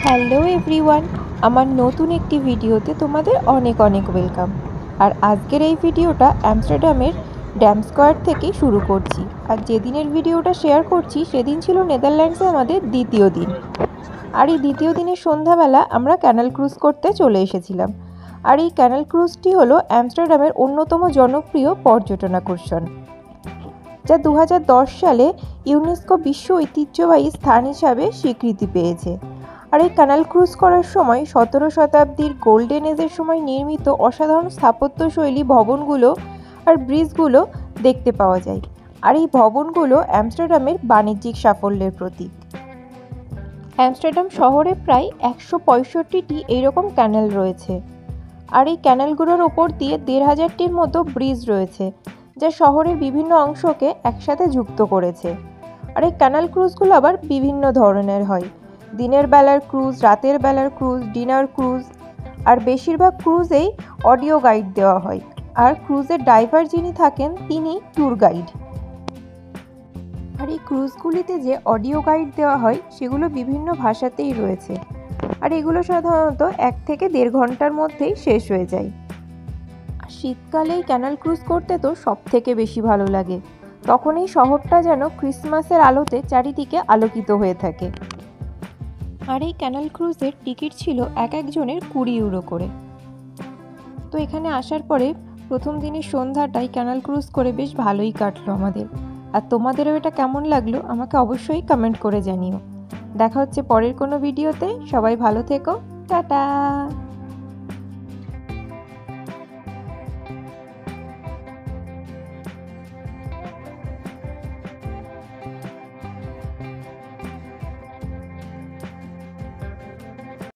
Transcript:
Hello everyone, আমার নতুন একটি ভিডিওতে তোমাদের অনেক অনেক ওয়েলকাম। আর আজকের এই ভিডিওটা আমস্টারডামের ড্যাম স্কোয়ার থেকেই শুরু করছি। আর যেদিনের ভিডিওটা শেয়ার করছি সেদিন ছিল নেদারল্যান্ডসে আমাদের দ্বিতীয় দিন। আর এই দ্বিতীয় দিনের সন্ধ্যাবেলা আমরা ক্যানাল ক্রুজ করতে চলে এসেছিলাম। আর এই ক্যানাল ক্রুজটি হলো আমস্টারডামের অন্যতম জনপ্রিয় পর্যটন আকর্ষণ, যা 2010 সালে ইউনেস্কো বিশ্ব ঐতিহ্যবাহী স্থান হিসাবে স্বীকৃতি পেয়েছে। আর এই ক্যানাল ক্রুজ করার সময় 17 শতাব্দীর গোল্ডেন এজের সময় নির্মিত অসাধারণ স্থাপত্যশৈলী ভবনগুলো আর ব্রিজগুলো দেখতে পাওয়া যায়। আর এই ভবনগুলো আমস্টারডামের বাণিজ্যিক সাফল্যের প্রতীক। আমস্টারডাম শহরে প্রায় 165টি এইরকম ক্যানেল রয়েছে। আর এই ক্যানেলগুলোর ওপর দিয়ে 1500টির মতো ব্রিজ রয়েছে, যা শহরের বিভিন্ন অংশকে একসাথে যুক্ত করেছে। আর এই ক্যানাল ক্রুজগুলো আবার বিভিন্ন ধরনের হয়: দিনের বেলার ক্রুজ, রাতের বেলার ক্রুজ, ডিনার ক্রুজ। আর বেশিরভাগ ক্রুজেই অডিও গাইড দেওয়া হয়। আর ক্রুজের ড্রাইভার যিনি থাকেন তিনি ট্যুর গাইড। আর এই ক্রুজগুলিতে যে অডিও গাইড দেওয়া হয় সেগুলো বিভিন্ন ভাষাতেই রয়েছে। আর এগুলো সাধারণত 1 থেকে 1.5 ঘন্টার মধ্যেই শেষ হয়ে যায়। আর শীতকালে এই ক্যানাল ক্রুজ করতে তো সব থেকে বেশি ভালো লাগে। তখন এই শহরটা যেন ক্রিসমাসের আলোতে চারিদিকে আলোকিত হয়ে থাকে। আর এই ক্যানাল ক্রুজের টিকিট ছিল এক একজনের 20 ইউরো করে। তো এখানে আসার পরে প্রথম দিনের সন্ধ্যাটাই ক্যানাল ক্রুজ করে বেশ ভালোই কাটলো আমাদের। আর তোমাদেরও এটা কেমন লাগলো আমাকে অবশ্যই কমেন্ট করে জানিও। দেখা হচ্ছে পরের কোনো ভিডিওতে। সবাই ভালো থেকো, টাটা।